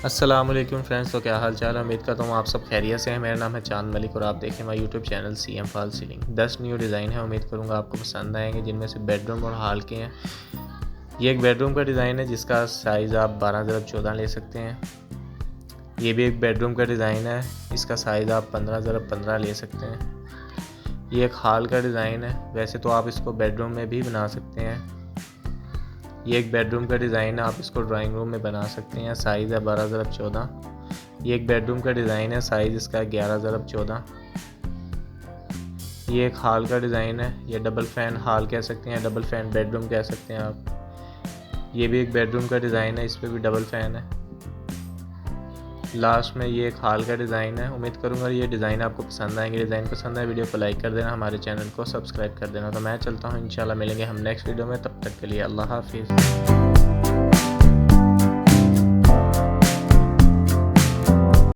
अस्सलामुअलैकुम फ्रेंड्स, तो क्या हाल चाल है। उम्मीद करता हूँ आप सब खैरियत से हैं। मेरा नाम है चांद मलिक और आप देखें हमारा YouTube channel CM fall ceiling. 10 new design है, उम्मीद करूँगा आपको पसंद आएंगे, जिनमें से बेडरूम और हॉल के हैं। ये एक बेडरूम का डिज़ाइन है जिसका साइज़ आप 12x14 ले सकते हैं। ये भी एक बेडरूम का डिज़ाइन है, इसका साइज़ आप 15x15 ले सकते हैं। ये एक हॉल का डिज़ाइन है, वैसे तो आप इसको बेडरूम में भी बना सकते हैं। ये एक बेडरूम का डिज़ाइन है, आप इसको ड्राइंग रूम में बना सकते हैं। साइज़ है 12x14। ये एक बेडरूम का डिज़ाइन है, साइज़ इसका 11x14। ये एक हॉल का डिज़ाइन है, ये डबल फ़ैन हॉल कह सकते हैं, डबल फ़ैन बेडरूम कह सकते हैं आप। ये भी एक बेडरूम का डिज़ाइन है, इस पर भी डबल फ़ैन है। लास्ट में ये एक हॉल का डिज़ाइन है। उम्मीद करूँगा ये डिज़ाइन आपको पसंद आएंगे। डिज़ाइन पसंद आए वीडियो को लाइक कर देना, हमारे चैनल को सब्सक्राइब कर देना। तो मैं चलता हूँ, इंशाल्लाह मिलेंगे हम नेक्स्ट वीडियो में। तब तक के लिए अल्लाह हाफिज़।